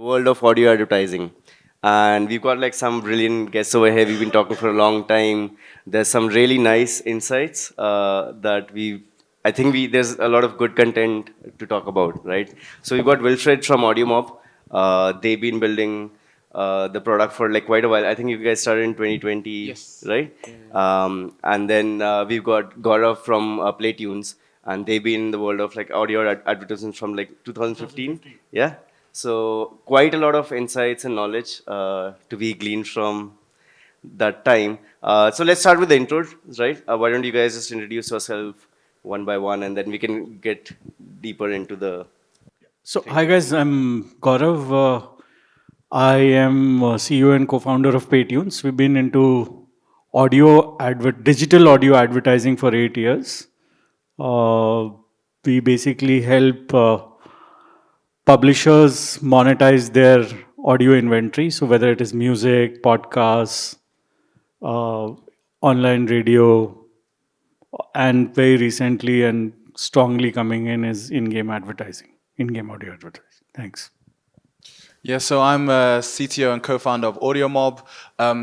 the world of audio advertising. And we've got like some brilliant guests over here. We've been talking for a long time. There's some really nice insights that I think there's a lot of good content to talk about, right? So we've got Wilfred from Audio Mob. They've been building the product for like quite a while. I think you guys started in 2020, Yes. right? And then we've got Gaurav from PlayTunes, and they've been in the world of like audio advertisements from like 2015. Yeah. So quite a lot of insights and knowledge to be gleaned from that time. So let's start with the intros, right? Why don't you guys just introduce yourself one by one, and then we can get deeper into the So, thing. hi guys, I'm Gaurav. I am CEO and co-founder of Paytunes. We've been into digital audio advertising for 8 years. Uh, we basically help publishers monetize their audio inventory. So whether it is music, podcasts, uh, online radio, and very recently and strongly coming in is in-game advertising, in-game audio advertising. Thanks. Yeah, so I'm a CTO and co-founder of AudioMob.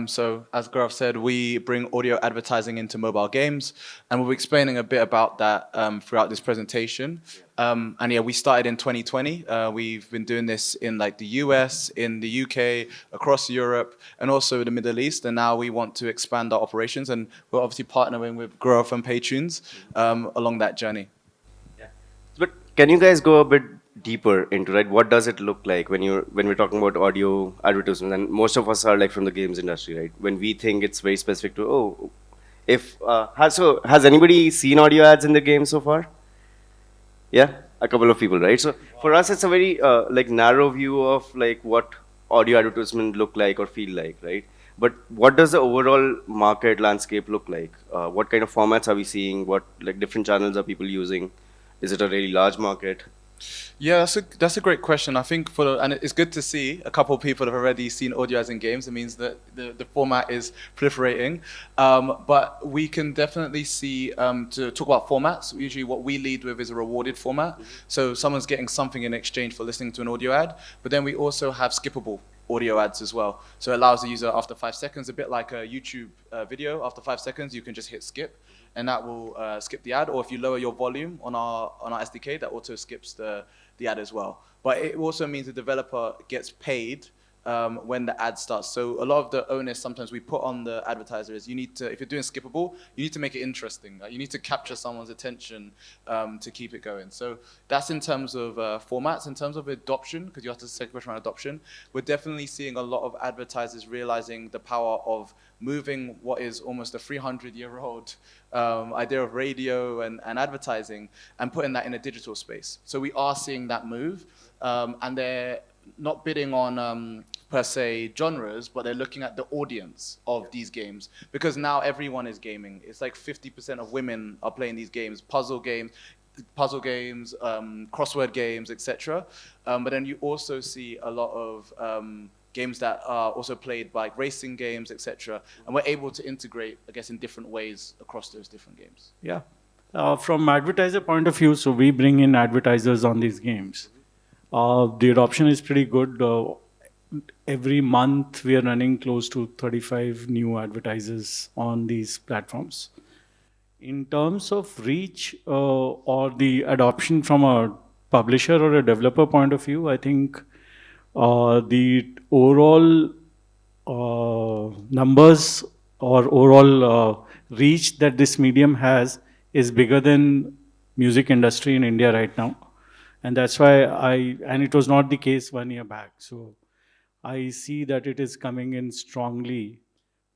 So as Gaurav said, we bring audio advertising into mobile games, and we'll be explaining a bit about that throughout this presentation. And yeah, we started in 2020. We've been doing this in like the US, in the UK, across Europe, and also the Middle East. And now we want to expand our operations, and we're obviously partnering with Gaurav and Paytunes along that journey. But can you guys go a bit deeper into, right? What does it look like when we're talking about audio advertisements? And most of us are like from the games industry, right? When we think it's very specific to if has anybody seen audio ads in the game so far? Yeah, a couple of people, right? So for us, it's a very like narrow view of like what audio advertisement look like or feel like, right? But what does the overall market landscape look like? What kind of formats are we seeing? What like different channels are people using? Is it a really large market? Yeah, that's a great question. I think and it's good to see a couple of people have already seen audio as in games. It means that the format is proliferating. But we can definitely see to talk about formats. Usually, what we lead with is a rewarded format. So someone's getting something in exchange for listening to an audio ad. But then we also have skippable audio ads as well. So it allows the user after 5 seconds, a bit like a YouTube video. After 5 seconds, you can just hit skip, and that will skip the ad. Or if you lower your volume on our SDK, that auto skips the ad as well. But it also means the developer gets paid when the ad starts. So a lot of the onus sometimes we put on the advertiser is you need to, if you're doing skippable, you need to make it interesting. You need to capture someone's attention to keep it going. So that's in terms of formats. In terms of adoption, because you have to say a question around adoption, we're definitely seeing a lot of advertisers realizing the power of moving what is almost a 300-year-old idea of radio and advertising and putting that in a digital space. So we are seeing that move, and they're not bidding on per se genres, but they're looking at the audience of these games, because now everyone is gaming. It's like 50% of women are playing these games, puzzle games, crossword games, etc. But then you also see a lot of games that are also played by racing games, etc. And we're able to integrate, I guess, in different ways across those different games. Yeah. From advertiser point of view, so we bring in advertisers on these games. The adoption is pretty good. Every month we are running close to 35 new advertisers on these platforms. In terms of reach or the adoption from a publisher or a developer point of view, I think the overall numbers or overall reach that this medium has is bigger than music industry in India right now. And that's why and it was not the case 1 year back. So I see that it is coming in strongly,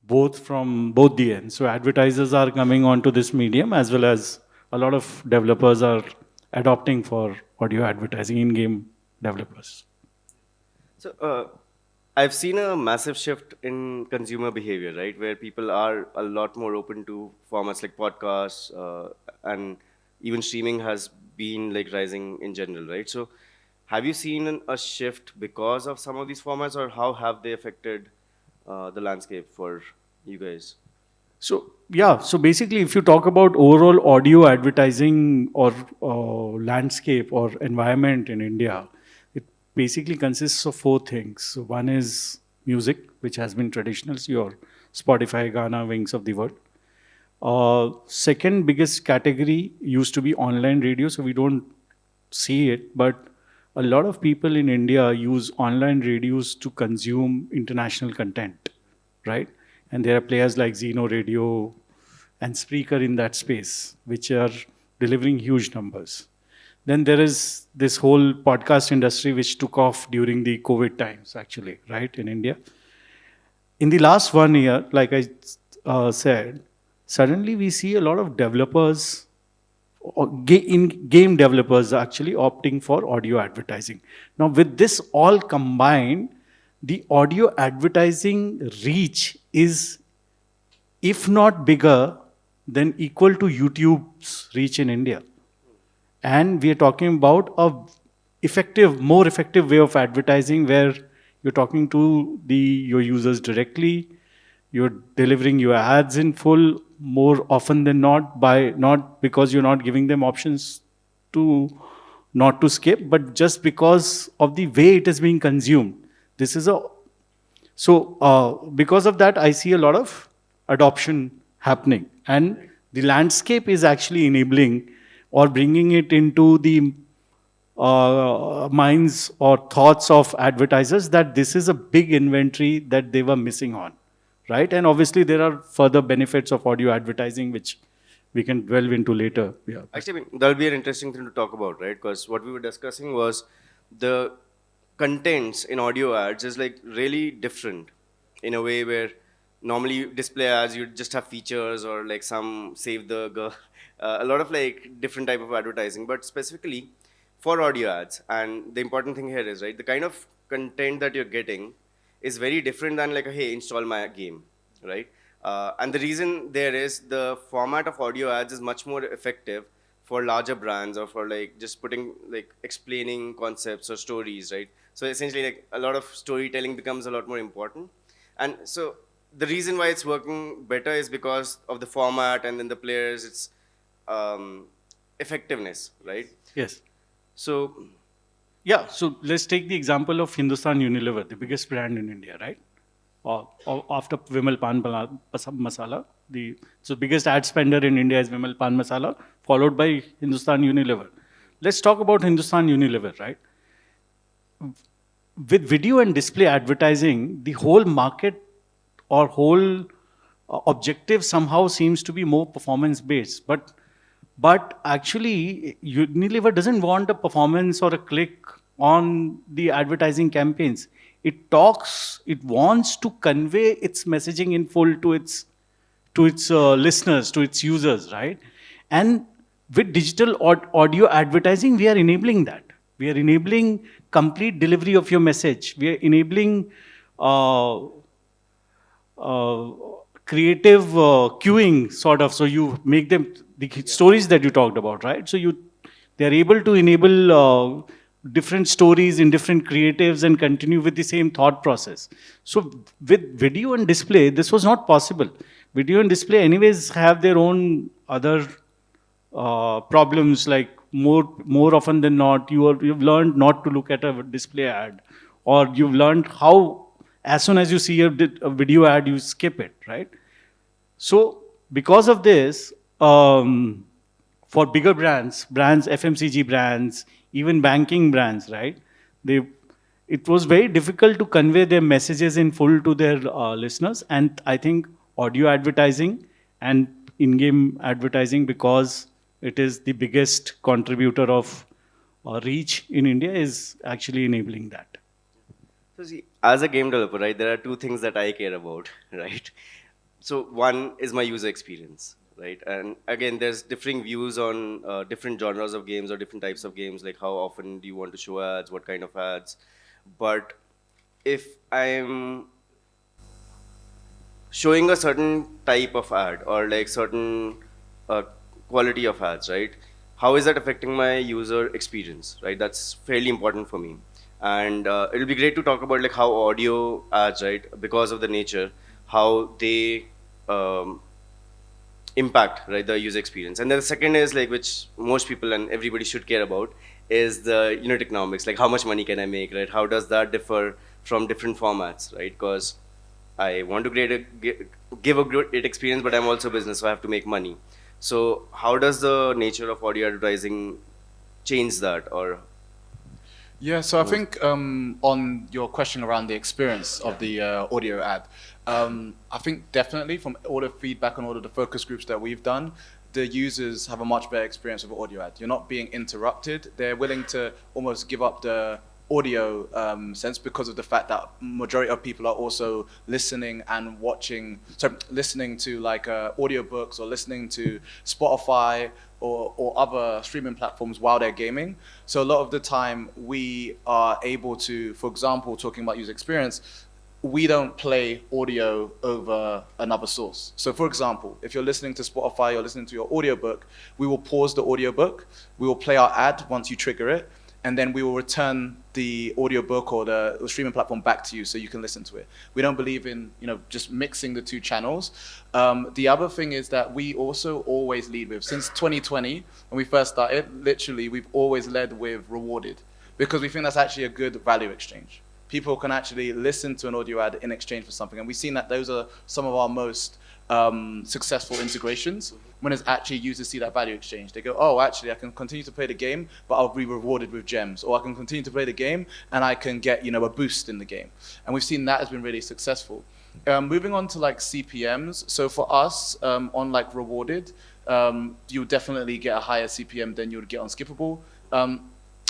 both from both the ends. So advertisers are coming onto this medium, as well as a lot of developers are adopting for audio advertising, in-game developers. So I've seen a massive shift in consumer behavior, right? Where people are a lot more open to formats like podcasts, and even streaming has been like rising in general, right? So have you seen a shift because of some of these formats, or how have they affected the landscape for you guys? So yeah, so basically, if you talk about overall audio advertising or landscape or environment in India, basically consists of four things. So one is music, which has been traditional, so your Spotify, Ghana, Wings of the world. Second biggest category used to be online radio, so we don't see it, but a lot of people in India use online radios to consume international content, right? And there are players like Zeno Radio and Spreaker in that space, which are delivering huge numbers. Then there is this whole podcast industry, which took off during the COVID times, actually, right, in India. In the last 1 year, like I said, suddenly we see a lot of developers, in game developers actually opting for audio advertising. Now, with this all combined, the audio advertising reach is, if not bigger, then equal to YouTube's reach in India. And we are talking about a more effective way of advertising, where you're talking to your users directly, you're delivering your ads in full more often than not, not because you're not giving them options to not to skip, but just because of the way it is being consumed. This is a so because of that, I see a lot of adoption happening, and the landscape is actually enabling or bringing it into the minds or thoughts of advertisers that this is a big inventory that they were missing on, right? And obviously, there are further benefits of audio advertising which we can delve into later. Yeah. Actually, I mean, that'll be an interesting thing to talk about, right? Because what we were discussing was the contents in audio ads is like really different in a way where normally you display ads, you just have features or like some save the girl, a lot of like different type of advertising, but specifically for audio ads. And the important thing here is, right, the kind of content that you're getting is very different than like a, hey, install my game, right? And the reason there is the format of audio ads is much more effective for larger brands or for like just putting like explaining concepts or stories, right? So essentially, like a lot of storytelling becomes a lot more important. And so the reason why it's working better is because of the format and then the players, it's effectiveness, right? Yes. So Yeah, so let's take the example of Hindustan Unilever, the biggest brand in India, right? After Vimal Masala, so biggest ad spender in India is Vimal Pan Masala, followed by Hindustan Unilever. Let's talk about Hindustan Unilever, right? With video and display advertising, the whole market or whole objective somehow seems to be more performance based, but actually Unilever doesn't want a performance or a click on the advertising campaigns. It wants to convey its messaging in full to its listeners, to its users, right? And with digital audio advertising, we are enabling that. We are enabling complete delivery of your message. We are enabling uh, uh, creative queuing, sort of. So you make them the stories that you talked about, right? So they are able to enable different stories in different creatives and continue with the same thought process. So with video and display, this was not possible. Video and display, anyways, have their own other problems. Like more often than not, you've learned not to look at a display ad, or you've learned how as soon as you see a video ad, you skip it, right? So because of this, for bigger brands, FMCG brands, even banking brands, right? They It was very difficult to convey their messages in full to their listeners, and I think audio advertising and in-game advertising, because it is the biggest contributor of reach in India, is actually enabling that. So see, as a game developer, right, there are two things that I care about, right? So one is my user experience, right? And again, there's differing views on different genres of games or different types of games, like how often do you want to show ads, what kind of ads. But if I'm showing a certain type of ad or like certain uh, quality of ads, right? How is that affecting my user experience, right? That's fairly important for me. And it'll be great to talk about like how audio ads, right, because of the nature, how they um, impact, right, the user experience. And then the second is like, which most people and everybody should care about, is the unit economics, like how much money can I make, right? How does that differ from different formats, right? Because I want to give a great experience, but I'm also a business, so I have to make money. So how does the nature of audio advertising change that, or Yeah, so I think on your question around the experience of the audio ad, I think definitely from all the feedback on all of the focus groups that we've done, the users have a much better experience with an audio ad. You're not being interrupted. They're willing to almost give up the audio sense because of the fact that majority of people are also listening and watching, so listening to like audiobooks or listening to Spotify or other streaming platforms while they're gaming. So a lot of the time we are able to, for example, talking about user experience, we don't play audio over another source. So for example, if you're listening to Spotify or listening to your audiobook, we will pause the audiobook, we will play our ad once you trigger it, and then we will return the audiobook or the streaming platform back to you so you can listen to it. We don't believe in, just mixing the two channels. The other thing is that we also always lead with, since 2020, when we first started, literally we've always led with rewarded, because we think that's actually a good value exchange. People can actually listen to an audio ad in exchange for something. And we've seen that those are some of our most successful integrations, when it's actually users see that value exchange. They go, oh, actually, I can continue to play the game, but I'll be rewarded with gems. Or I can continue to play the game, and I can get a boost in the game. And we've seen that has been really successful. Moving on to like CPMs. So for us, on like rewarded, you'll definitely get a higher CPM than you would get on skippable.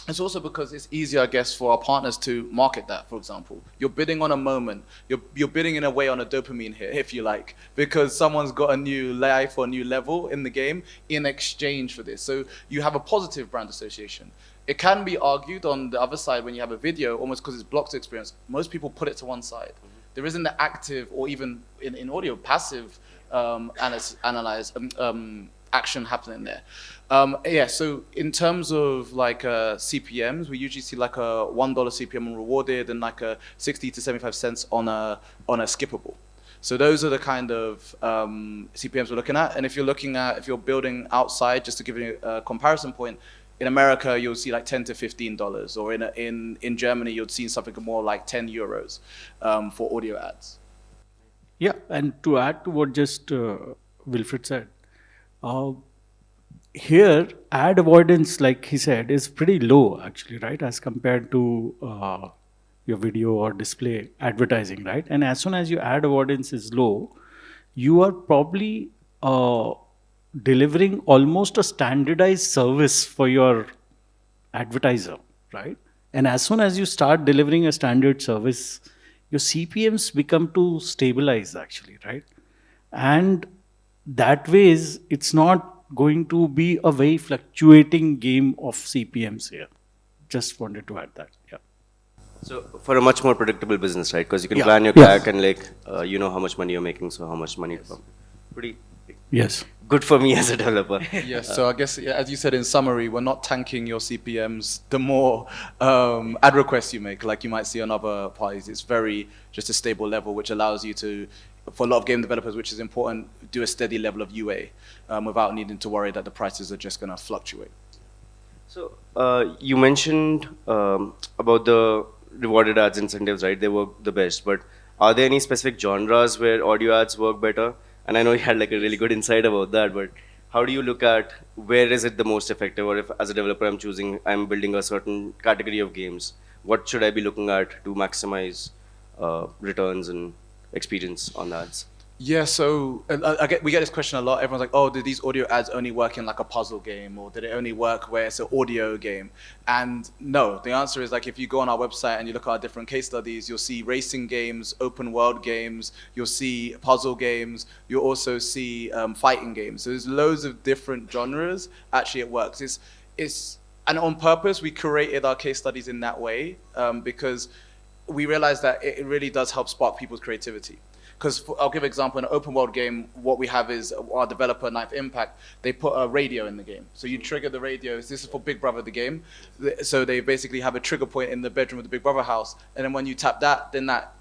It's also because it's easier, I guess, for our partners to market that, for example. You're bidding on a moment. You're bidding in a way on a dopamine hit, if you like, because someone's got a new life or a new level in the game in exchange for this. So you have a positive brand association. It can be argued on the other side when you have a video, almost because it's blocked experience, most people put it to one side. There isn't the active or even in audio, passive action happening there. Yeah, so in terms of like CPMs, we usually see like a $1 CPM on rewarded and like a 60 to 75 cents on a skippable. So those are the kind of CPMs we're looking at. And if you're building outside, just to give you a comparison point, in America, you'll see like $10 to $15, or in Germany, you'll see something more like 10 euros for audio ads. Yeah, and to add to what just Wilfred said, here ad avoidance, like he said, is pretty low actually, right, as compared to your video or display advertising, right? And as soon as your ad avoidance is low, you are probably delivering almost a standardized service for your advertiser, right? And as soon as you start delivering a standard service, your CPMs become to stabilize actually, right? And that ways it's not going to be a very fluctuating game of CPMs here. Just wanted to add that. Yeah. so for a much more predictable business, right? Because you can Yeah. plan your Yeah. CAC and like you know how much money you're making, so how much money to come. Pretty Yes. good for me as a developer. Yes, so I guess, as you said in summary, we're not tanking your CPMs the more ad requests you make, like you might see on other parties. It's very just a stable level, which allows you to, for a lot of game developers, which is important, do a steady level of UA without needing to worry that the prices are just going to fluctuate. So you mentioned about the rewarded ads incentives, right? They work the best, but are there any specific genres where audio ads work better? And I know you had like a really good insight about that, but how do you look at where is it the most effective? Or if as a developer I'm building a certain category of games, what should I be looking at to maximize returns and experience on ads? Yeah, so we get this question a lot. Everyone's like, oh, do these audio ads only work in like a puzzle game, or did it only work where it's an audio game? And no, the answer is like, if you go on our website and you look at our different case studies, you'll see racing games, open world games, you'll see puzzle games, you'll also see fighting games. So there's loads of different genres. Actually, it works. And on purpose, we curated our case studies in that way because we realized that it really does help spark people's creativity. Because I'll give an example, in an open world game, what we have is our developer, Ninth Impact, they put a radio in the game. So you trigger the radio. This is for Big Brother, the game. So they basically have a trigger point in the bedroom of the Big Brother house. And then when you tap that, then that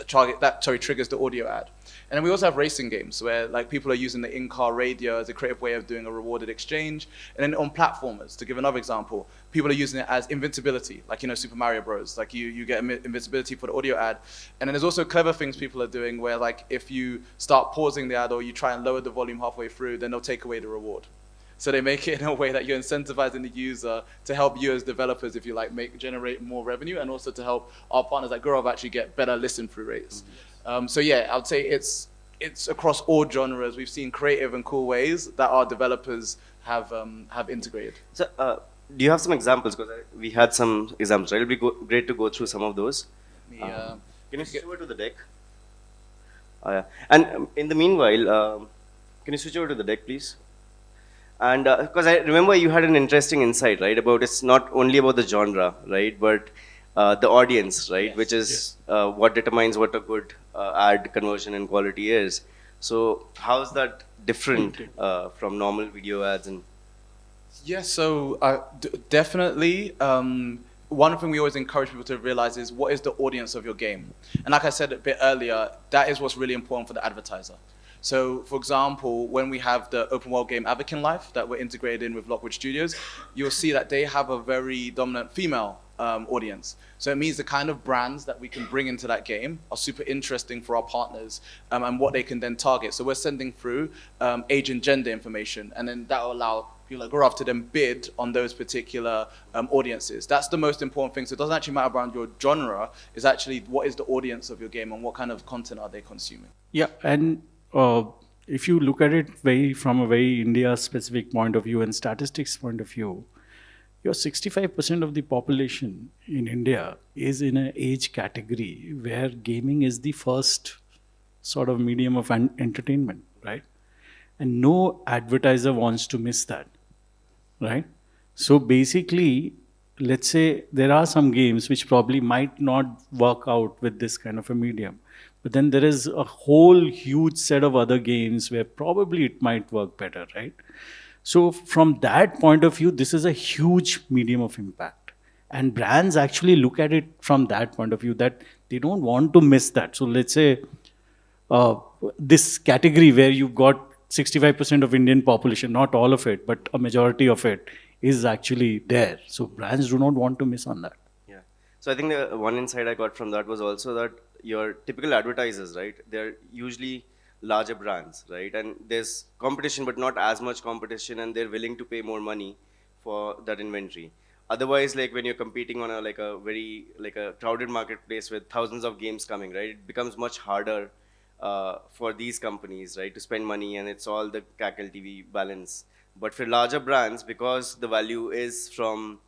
triggers the audio ad. And then we also have racing games where like people are using the in-car radio as a creative way of doing a rewarded exchange. And then on platformers, to give another example, people are using it as invincibility, like, you know, Super Mario Bros. Like you get invincibility for the audio ad. And then there's also clever things people are doing where like if you start pausing the ad or you try and lower the volume halfway through, then they'll take away the reward. So they make it in a way that you're incentivizing the user to help you as developers, if you like, generate more revenue, and also to help our partners like Gaurav actually get better listen-through rates. So yeah, I would say it's across all genres. We've seen creative and cool ways that our developers have integrated. So, do you have some examples? Because we had some examples, right? It'll be great to go through some of those. Can you switch over to the deck? Yeah. And in the meanwhile, can you switch over to the deck, please? And because I remember you had an interesting insight, right, about it's not only about the genre, right, but the audience, right, Yes. which is what determines what a good ad conversion and quality is. So how's that different from normal video ads? And Yeah, so definitely. One thing we always encourage people to realize is what is the audience of your game. And like I said a bit earlier, that is what's really important for the advertiser. So, for example, when we have the open world game Avakin Life that we're integrated in with Lockwood Studios, you'll see that they have a very dominant female audience. So it means the kind of brands that we can bring into that game are super interesting for our partners and what they can then target. So we're sending through age and gender information, and then that will allow people like Gaurav to then bid on those particular audiences. That's the most important thing. So it doesn't actually matter around your genre, it's actually what is the audience of your game and what kind of content are they consuming. Yeah, and if you look at it from a very India-specific point of view and statistics point of view, your 65% of the population in India is in an age category where gaming is the first sort of medium of entertainment, right? And no advertiser wants to miss that, right? So basically, let's say there are some games which probably might not work out with this kind of a medium. But then there is a whole huge set of other games where probably it might work better, right? So from that point of view, this is a huge medium of impact. And brands actually look at it from that point of view, that they don't want to miss that. So let's say this category where you've got 65% of Indian population, not all of it, but a majority of it is actually there. So brands do not want to miss on that. yeah, so I think the one insight I got from that was also that your typical advertisers, right, they're usually larger brands, right, and there's competition but not as much competition, and they're willing to pay more money for that inventory. Otherwise, like when you're competing on a very crowded marketplace with thousands of games coming, right, it becomes much harder for these companies, right, to spend money, and it's all the CAC LTV balance. But for larger brands, because the value is from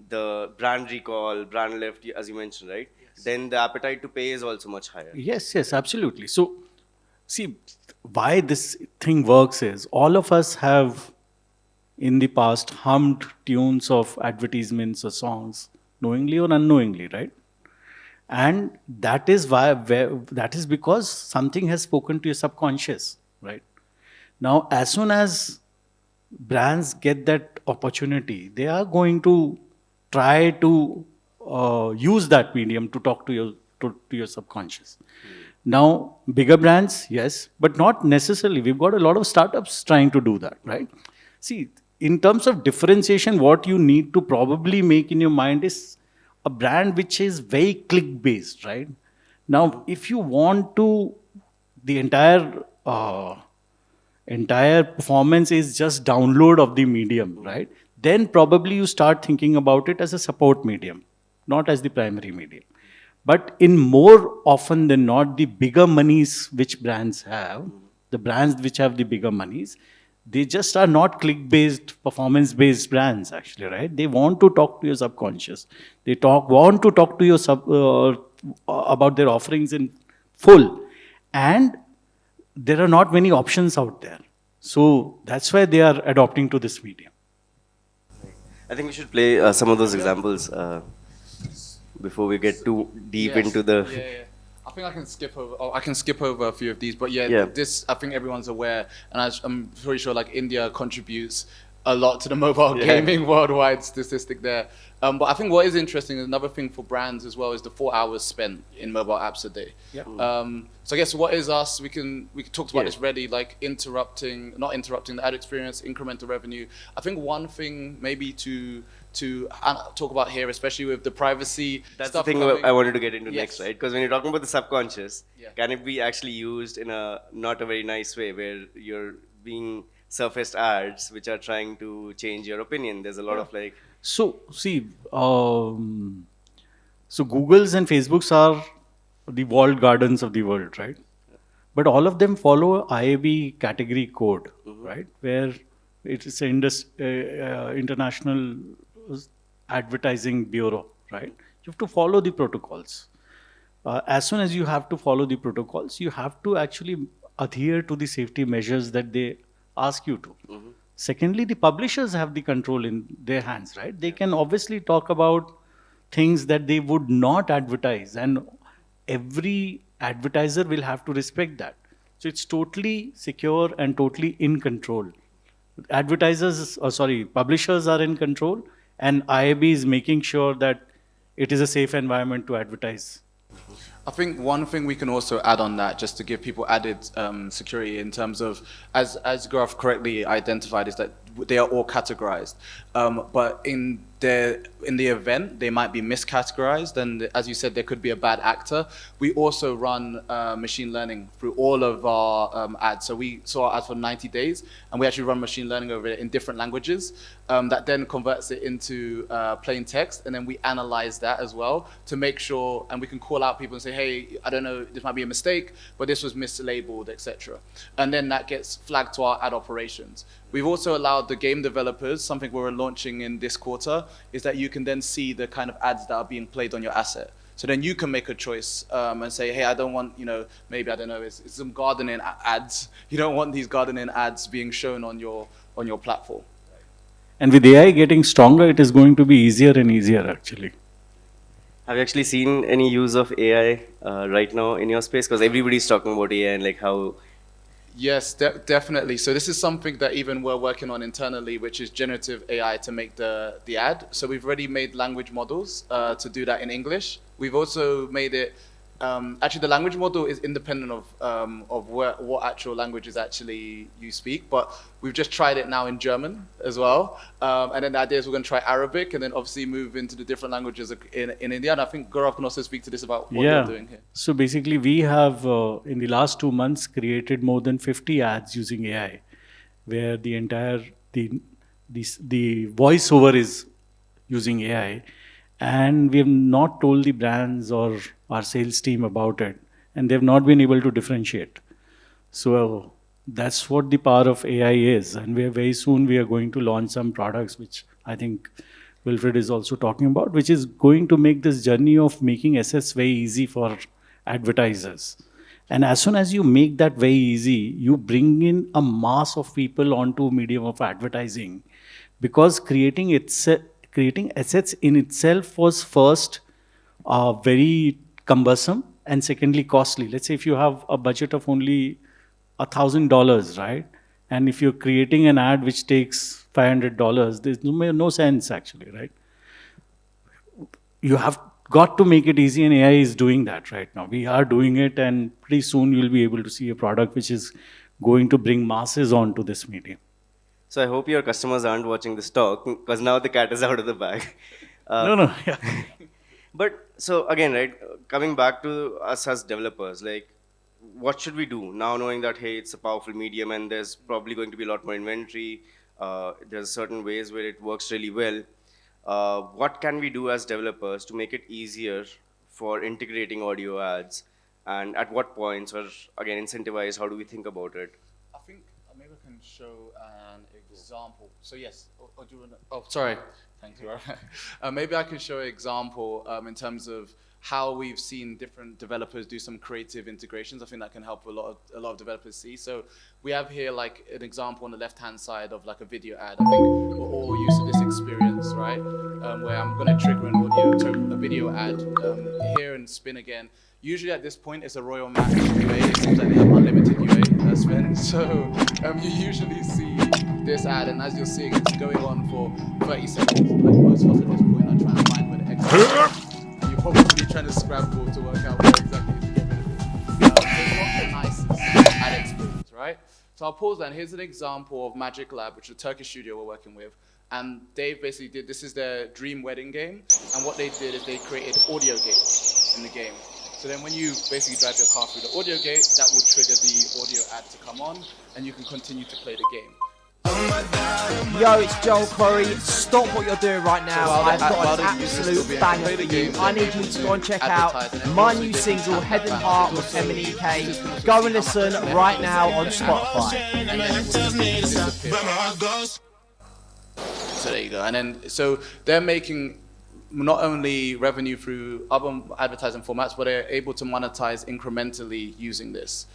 the brand recall, brand lift, as you mentioned, right, then the appetite to pay is also much higher. Yes, yes, absolutely. So, see, why this thing works is all of us have in the past hummed tunes of advertisements or songs, knowingly or unknowingly, right? And that is that is because something has spoken to your subconscious, right? Now, as soon as brands get that opportunity, they are going to try to use that medium to talk to your subconscious. Now, bigger brands, yes, but not necessarily. We've got a lot of startups trying to do that, right? See, in terms of differentiation, what you need to probably make in your mind is a brand which is very click based, right? Now, if you want to, the entire performance is just download of the medium, right? Then probably you start thinking about it as a support medium, not as the primary medium. But in more often than not, the bigger monies which brands have, the brands which have the bigger monies, they just are not click-based, performance-based brands, actually, right? They want to talk to your subconscious. They want to talk to your about their offerings in full. And there are not many options out there. So that's why they are adopting to this medium. I think we should play some of those examples before we get too deep into the. Yeah. I think I can skip over. Oh, I can skip over a few of these, but Yeah. this I think everyone's aware, and I'm pretty sure like India contributes a lot to the mobile Yeah. gaming worldwide statistic there. But I think what is interesting, another thing for brands as well, is the 4 hours spent in mobile apps a day. Yeah. So I guess what is us? We talked about Yeah. this already, like not interrupting the ad experience, incremental revenue. I think one thing maybe to talk about here, especially with the privacy That's stuff the thing coming. I wanted to get into Yes. next, right? Because when you're talking about the subconscious, Yeah. can it be actually used in a not a very nice way where you're being surfaced ads which are trying to change your opinion? There's a lot of like, So see, so Googles and Facebooks are the walled gardens of the world, right? But all of them follow IAB category code, right? Where it is an international advertising bureau, right? You have to follow the protocols. As soon as you have to follow the protocols, you have to actually adhere to the safety measures that they ask you to. Secondly, the publishers have the control in their hands, right? They can obviously talk about things that they would not advertise, and every advertiser will have to respect that. So it's totally secure and totally in control. Publishers are in control, and IAB is making sure that it is a safe environment to advertise. I think one thing we can also add on that, just to give people added security in terms of, as Gaurav correctly identified, is that they are all categorized. But in the event, they might be miscategorized, and as you said, there could be a bad actor. We also run machine learning through all of our ads. So we saw our ads for 90 days, and we actually run machine learning over it in different languages. That then converts it into plain text, and then we analyze that as well to make sure, and we can call out people and say, hey, I don't know, this might be a mistake, but this was mislabeled, etc. And then that gets flagged to our ad operations. We've also allowed the game developers, something we're launching in this quarter, is that you can then see the kind of ads that are being played on your asset. So then you can make a choice and say, hey, I don't want, maybe, I don't know, it's some gardening ads. You don't want these gardening ads being shown on your platform. And with AI getting stronger, it is going to be easier and easier, actually. have you actually seen any use of AI right now in your space? Because everybody's talking about AI and like how. Yes, definitely. So this is something that even we're working on internally, which is generative AI to make the ad. So we've already made language models to do that in English. We've also made it. Actually, the language model is independent of what actual languages actually you speak, but we've just tried it now in German as well. And then the idea is we're going to try Arabic and then obviously move into the different languages in India. And I think Gaurav can also speak to this about what you're doing here. So basically, we have in the last 2 months created more than 50 ads using AI, where the entire the voiceover is using AI, and we have not told the brands or our sales team about it, and they've not been able to differentiate. So that's what the power of AI is, and very soon we are going to launch some products, which I think Wilfred is also talking about, which is going to make this journey of making SS very easy for advertisers. And as soon as you make that very easy, you bring in a mass of people onto medium of advertising, because creating assets in itself was first very cumbersome, and secondly costly. Let's say if you have a budget of only $1,000, right? And if you're creating an ad which takes $500, there's no sense actually, right? You have got to make it easy, and AI is doing that right now. We are doing it, and pretty soon you'll be able to see a product which is going to bring masses onto this medium. So I hope your customers aren't watching this talk because now the cat is out of the bag. No, yeah. But so again, right, coming back to us as developers, like, what should we do now, knowing that hey, it's a powerful medium and there's probably going to be a lot more inventory. There's certain ways where it works really well. What can we do as developers to make it easier for integrating audio ads, and at what points, or again, incentivize? How do we think about it? I think maybe I can show an example. So yes, or do you wanna, oh sorry, thanks. Maybe I can show an example in terms of how we've seen different developers do some creative integrations. I think that can help a lot of developers see. So we have here like an example on the left-hand side of like a video ad. I think we're all used to this experience, right? Where I'm going to trigger an audio, a video video ad here and spin again. Usually at this point, it's a Royal Max UA. It seems like they have unlimited UA spend. So you usually see this ad, and as you're seeing, it's going on for 30 seconds. Like most of us at this point are trying to find where the exit is. And you're probably trying to scramble to work out where exactly to get rid of it. So it's not the nicest ad experience, right? So I'll pause that. Here's an example of Magic Lab, which is a Turkish studio we're working with. And they basically did, this is their dream wedding game. And what they did is they created audio gates in the game. So then when you basically drive your car through the audio gate, that will trigger the audio ad to come on, and you can continue to play the game. Yo, it's Joel Curry. Stop what you're doing right now. I've got an absolute banger for you. I need you to go and check out my new single, Head and Heart with M&EK. Go and listen right now on Spotify. So there you go. And then, so they're making not only revenue through other advertising formats, but they're able to monetize incrementally using this.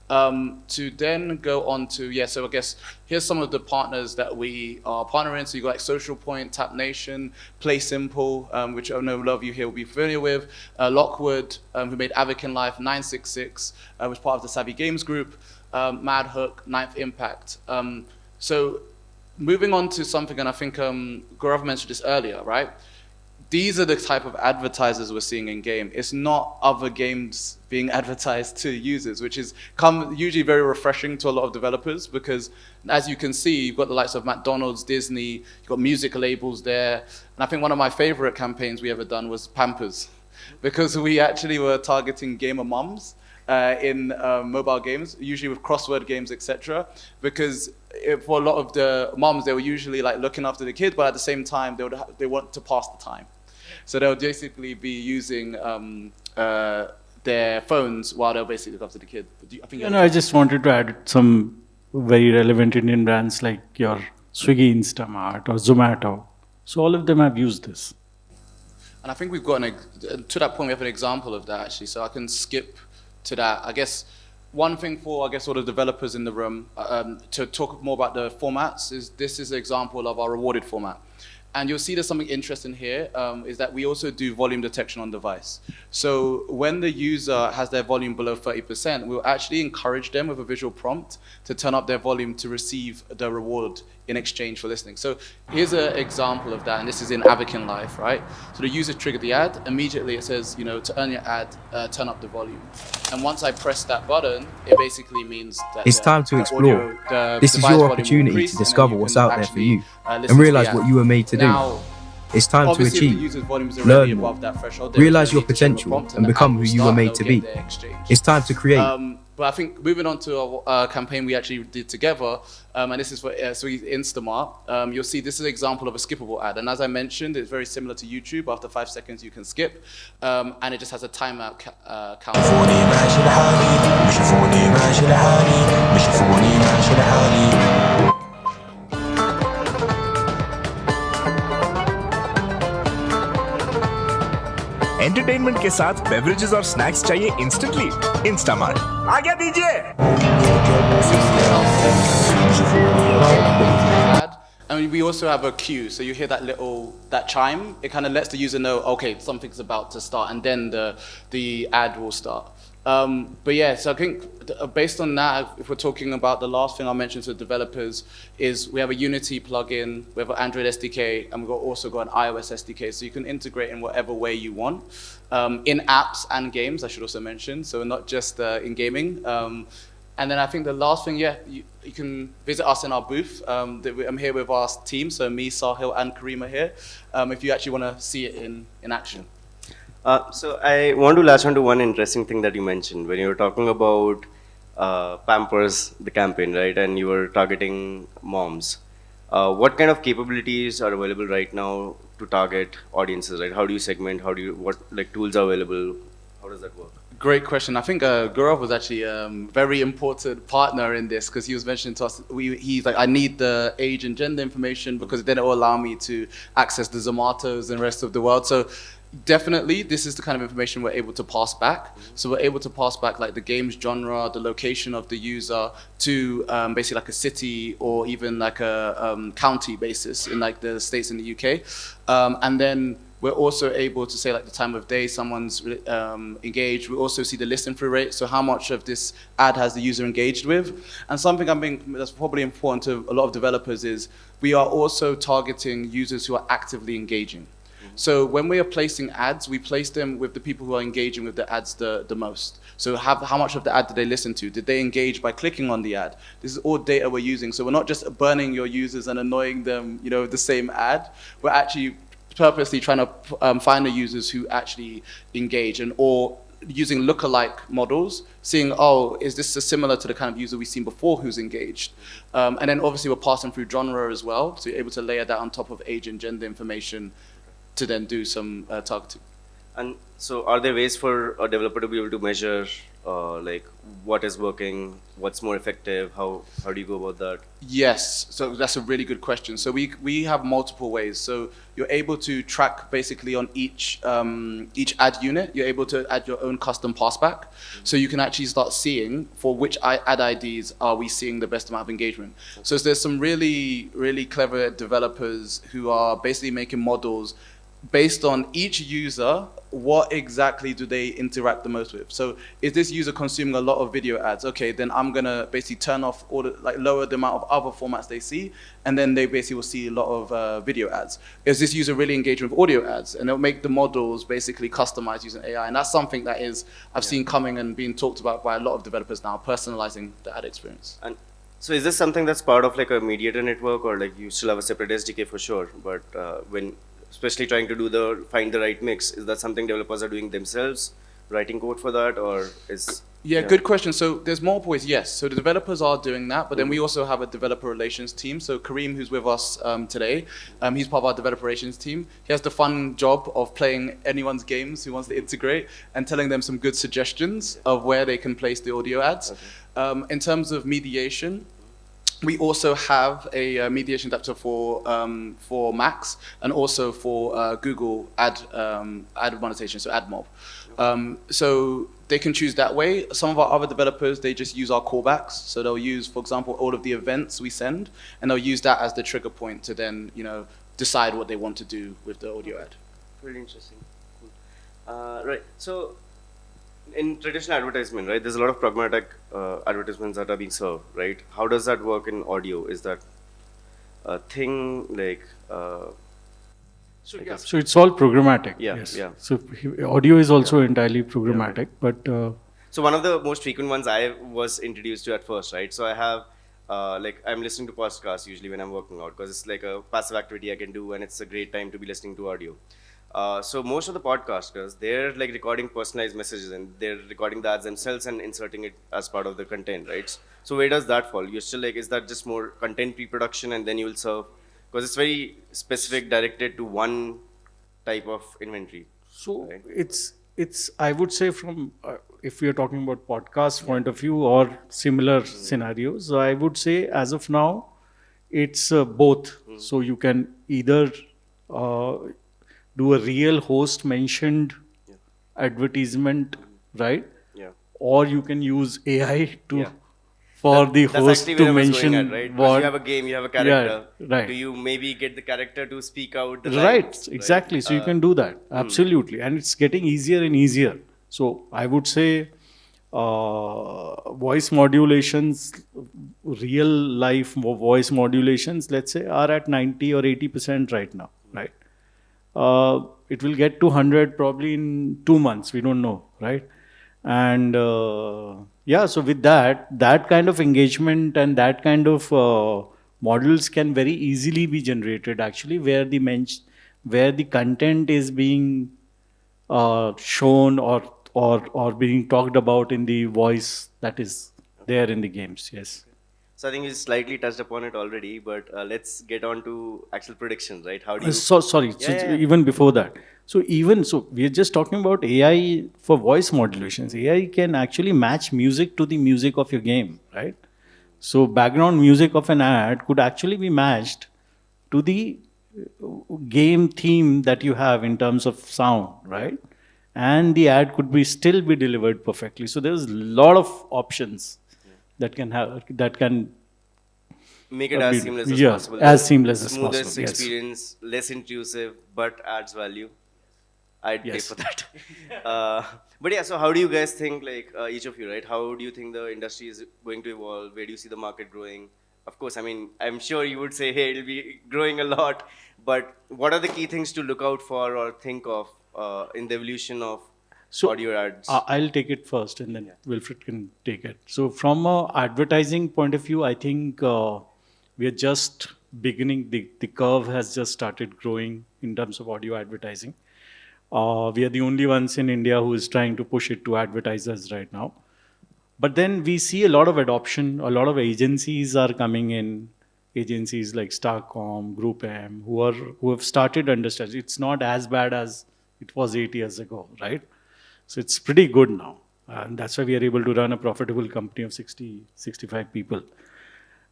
To then go on to, so I guess here's some of the partners that we are partnering. So you got like Social Point, Tap Nation, Play Simple, which I know a lot of you here will be familiar with, Lockwood, who made Avakin Life, 966, which is part of the Savvy Games Group, Mad Hook, Ninth Impact. So moving on to something, and I think Gaurav mentioned this earlier, right? These are the type of advertisers we're seeing in game. It's not other games being advertised to users, which is usually very refreshing to a lot of developers, because as you can see, you've got the likes of McDonald's, Disney, you've got music labels there. And I think one of my favorite campaigns we ever done was Pampers, because we actually were targeting gamer mums in mobile games, usually with crossword games, etc. Because for a lot of the moms, they were usually like looking after the kid, but at the same time, they want to pass the time. So they'll basically be using their phones while they'll basically look after the kid. I just wanted to add some very relevant Indian brands like your Swiggy, Instamart, or Zomato. So all of them have used this. And I think we've got to that point, we have an example of that actually. So I can skip to that. I guess one thing for, all the developers in the room to talk more about the formats is this is an example of our rewarded format. And you'll see there's something interesting here, is that we also do volume detection on device. So when the user has their volume below 30%, we'll actually encourage them with a visual prompt to turn up their volume to receive the reward in exchange for listening. So here's an example of that, and this is in Avakin Life, right? So the user triggered the ad, immediately it says, to earn your ad, turn up the volume. And once I press that button, it basically means that it's time to explore. This is your opportunity to discover what's out there for you and realize what you were made to do. It's time to achieve, learn more, realize your potential and become who you were made to be. It's time to create. But I think moving on to a campaign we actually did together, and this is for Instamart, you'll see this is an example of a skippable ad. And as I mentioned, it's very similar to YouTube. After 5 seconds, you can skip, and it just has a timeout count. Entertainment के साथ beverages और snacks चाहिए instantly Instamart आ गया दीजिए And we also have a cue, so you hear that chime. It kind of lets the user know, okay, something's about to start, and then the ad will start. But yeah, so I think based on that, if we're talking about the last thing I mentioned to developers, is we have a Unity plugin, we have an Android SDK, and we've also got an iOS SDK, so you can integrate in whatever way you want, in apps and games, I should also mention, so not just in gaming. And then I think the last thing, you can visit us in our booth. I'm here with our team, so me, Sahil, and Karima here, if you actually want to see it in action. So I want to latch on to one interesting thing that you mentioned when you were talking about Pampers, the campaign, right? And you were targeting moms. What kind of capabilities are available right now to target audiences, right? How do you segment? What tools are available? How does that work? Great question. I think Gaurav was actually a very important partner in this, because he was mentioning to us, he's like, I need the age and gender information because then it will allow me to access the Zomatos and the rest of the world. So definitely, this is the kind of information we're able to pass back. So we're able to pass back like the game's genre, the location of the user, to basically like a city or even like a county basis in like the States and the UK. And then We're also able to say like the time of day someone's engaged. We also see the listen through rate, so how much of this ad has the user engaged with. And something that's probably important to a lot of developers is we are also targeting users who are actively engaging. So when we are placing ads, we place them with the people who are engaging with the ads the most. So how much of the ad did they listen to? Did they engage by clicking on the ad? This is all data we're using. So we're not just burning your users and annoying them, with the same ad. We're actually purposely trying to find the users who actually engage or using lookalike models, seeing, is this similar to the kind of user we've seen before who's engaged? And then obviously we're passing through genre as well. So you're able to layer that on top of age and gender information to then do some targeting. And so are there ways for a developer to be able to measure like what is working, what's more effective, how do you go about that? Yes, so that's a really good question. So we have multiple ways. So you're able to track basically on each ad unit, you're able to add your own custom passback. So you can actually start seeing for which ad IDs are we seeing the best amount of engagement. So there's some really, really clever developers who are basically making models based on each user, what exactly do they interact the most with? So is this user consuming a lot of video ads? Okay, then I'm gonna basically turn off lower the amount of other formats they see, and then they basically will see a lot of video ads. Is this user really engaging with audio ads? And they'll make the models basically customized using AI, and that's something that I've seen coming and being talked about by a lot of developers now, personalizing the ad experience. And so is this something that's part of like a mediator network, or like you still have a separate SDK for sure, but when especially trying to find the right mix, is that something developers are doing themselves, writing code for that, or is... Yeah, good question. So there's multiple ways, yes. So the developers are doing that, but then we also have a developer relations team. So Kareem, who's with us today, he's part of our developer relations team. He has the fun job of playing anyone's games who wants to integrate and telling them some good suggestions of where they can place the audio ads. Okay. In terms of mediation, we also have a mediation adapter for Macs and also for Google ad monetization, so AdMob. So they can choose that way. Some of our other developers, they just use our callbacks. So they'll use, for example, all of the events we send, and they'll use that as the trigger point to then, decide what they want to do with the audio ad. Really interesting. Cool. Right. So in traditional advertisement, right, there's a lot of pragmatic advertisements that are being served, right? How does that work in audio? Is that a thing like... So it's all programmatic. Yeah, yes. yeah. So audio is also entirely programmatic, but... So one of the most frequent ones I was introduced to at first, right? So I have, I'm listening to podcasts usually when I'm working out, because it's like a passive activity I can do, and it's a great time to be listening to audio. So most of the podcasters, they're like recording personalized messages, and they're recording the ads themselves and inserting it as part of the content, right? So where does that fall? You're still like, is that just more content pre-production and then you will serve? Because it's very specific, directed to one type of inventory. So right? It's I would say from if we are talking about podcast point of view or similar scenarios, I would say as of now, it's both. So you can either do a real host mentioned advertisement, right? Yeah. Or you can use AI to for the host to mention at, right? What you have a game, you have a character. Yeah, right. Do you maybe get the character to speak out the right, lines, exactly. Right? So you can do that. Absolutely. And it's getting easier and easier. So I would say voice modulations, real life voice modulations, let's say, are at 90 or 80% right now, right? It will get to 100 probably in 2 months. We don't know, right? And so with that kind of engagement and that kind of models can very easily be generated actually, where the content is being shown or being talked about in the voice that is there in the games. Yes. So I think you slightly touched upon it already, but let's get on to actual predictions, right? How do you... Sorry, even before that. So we are just talking about AI for voice modulations. AI can actually match music to the music of your game, right? So background music of an ad could actually be matched to the game theme that you have in terms of sound, right? And the ad could still be delivered perfectly. So there's a lot of options that can make it as seamless as possible. As seamless as possible. Smoothest experience, less intrusive, but adds value. I'd pay Yes. for that. But yeah, so how do you guys think, like each of you, right? How do you think the industry is going to evolve? Where do you see the market growing? Of course, I mean, I'm sure you would say, hey, it'll be growing a lot. But what are the key things to look out for or think of in the evolution of So audio ads? I'll take it first, and then Wilfred can take it. So from a advertising point of view, I think we are just beginning. The curve has just started growing in terms of audio advertising. We are the only ones in India who is trying to push it to advertisers right now. But then we see a lot of adoption. A lot of agencies are coming in. Agencies like Starcom, Group M, who have started understanding it's not as bad as it was 8 years ago, right? So it's pretty good now. And that's why we are able to run a profitable company of 60, 65 people.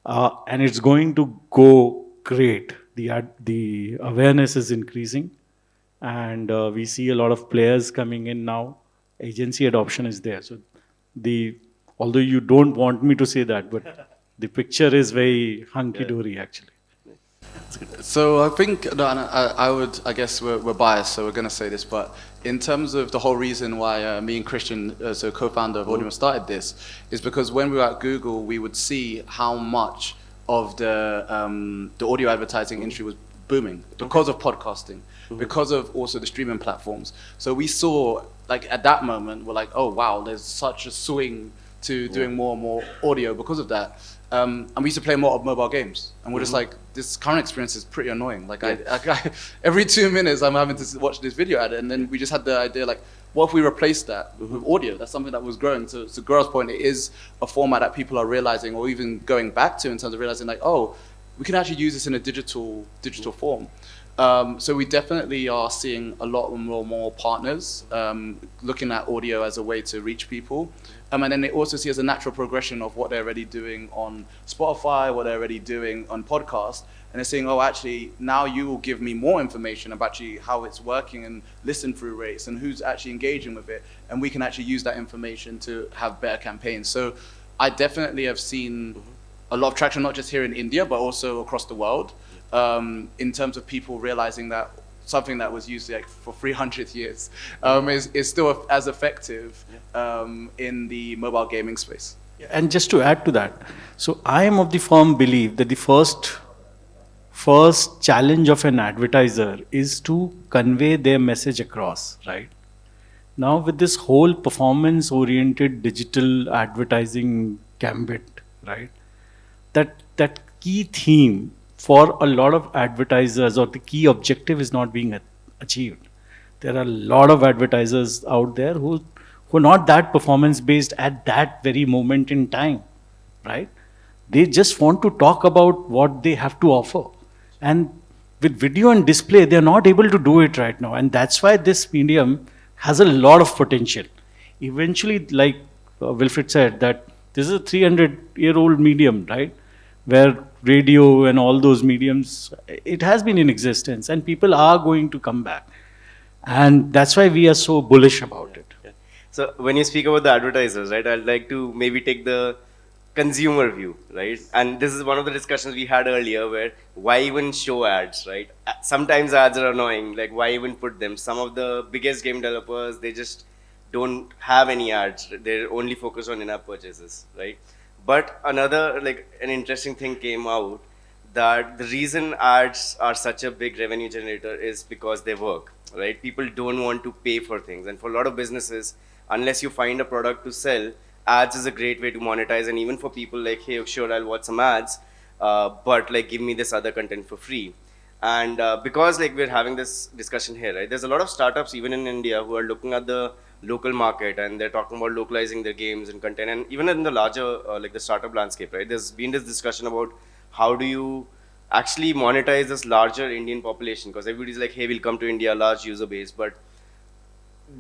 And it's going to go great. The awareness is increasing. And we see a lot of players coming in now. Agency adoption is there. So although you don't want me to say that, but the picture is very hunky-dory actually. So I think, no, and I guess we're biased, so we're going to say this, but in terms of the whole reason why me and Christian, as a co-founder of Audium, started this, is because when we were at Google, we would see how much of the audio advertising industry was booming because of podcasting, because of also the streaming platforms. So we saw, like at that moment, we're like, oh wow, there's such a swing to doing more and more audio because of that. And we used to play more of mobile games, and we're just like, this current experience is pretty annoying. Like, I every 2 minutes I'm having to watch this video ad, and then we just had the idea, like, what if we replace that with audio? That's something that was growing. So to Gaurav's point, it is a format that people are realizing, or even going back to in terms of realizing, like, oh, we can actually use this in a digital form. So we definitely are seeing a lot more partners looking at audio as a way to reach people. And then they also see as a natural progression of what they're already doing on Spotify, what they're already doing on podcast. And they're saying, oh, actually, now you will give me more information about actually how it's working and listen through rates and who's actually engaging with it. And we can actually use that information to have better campaigns. So I definitely have seen a lot of traction, not just here in India, but also across the world, in terms of people realizing that something that was used like for 300 years is still as effective in the mobile gaming space. And just to add to that, so I am of the firm belief that the first challenge of an advertiser is to convey their message across, right? Now with this whole performance-oriented digital advertising gambit, right? That key theme for a lot of advertisers, or the key objective, is not being achieved. There are a lot of advertisers out there who are not that performance based at that very moment in time, right? They just want to talk about what they have to offer. And with video and display, they're not able to do it right now. And that's why this medium has a lot of potential. Eventually, like Wilfred said, that this is a 300-year-old medium, right? Where radio and all those mediums, it has been in existence, and people are going to come back. And that's why we are so bullish about it. Yeah. So when you speak about the advertisers, right, I'd like to maybe take the consumer view, right? And this is one of the discussions we had earlier, where why even show ads, right? Sometimes ads are annoying, like why even put them? Some of the biggest game developers, they just don't have any ads. They're only focused on in-app purchases, right? But another, like an interesting thing came out, that the reason ads are such a big revenue generator is because they work, right? People don't want to pay for things. And for a lot of businesses, unless you find a product to sell, ads is a great way to monetize. And even for people like, hey, sure, I'll watch some ads, but like give me this other content for free. And because like we're having this discussion here, right? There's a lot of startups even in India who are looking at the local market, and they're talking about localizing their games and content. And even in the larger like the startup landscape, right? There's been this discussion about how do you actually monetize this larger Indian population, because everybody's like, hey, we'll come to India, large user base, but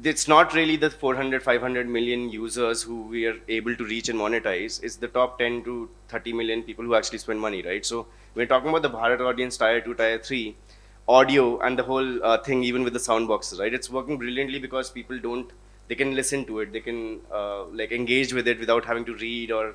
it's not really the 400, 500 million users who we are able to reach and monetize. It's the top 10 to 30 million people who actually spend money, right? So we're talking about the Bharat audience, tier 2, tier 3, audio and the whole thing, even with the sound boxes, right? It's working brilliantly because people they can listen to it, they can like engage with it without having to read or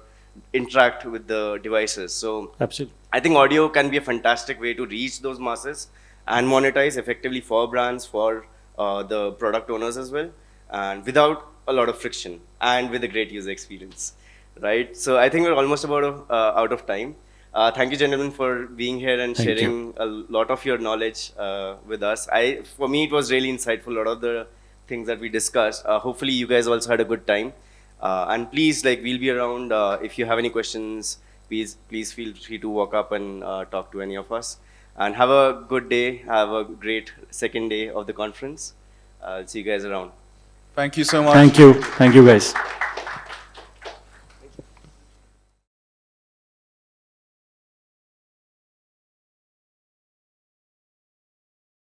interact with the devices. So Absolutely. I think audio can be a fantastic way to reach those masses and monetize effectively for brands, for the product owners as well, and without a lot of friction and with a great user experience, right? So I think we're almost about out of time. Thank you, gentlemen, for being here and Thank you. sharing a lot of your knowledge with us. For me, it was really insightful. A lot of the things that we discussed. Hopefully, you guys also had a good time. And please, like, we'll be around. If you have any questions, please feel free to walk up and talk to any of us. And have a good day. Have a great second day of the conference. I'll see you guys around. Thank you so much. Thank you. Thank you, guys.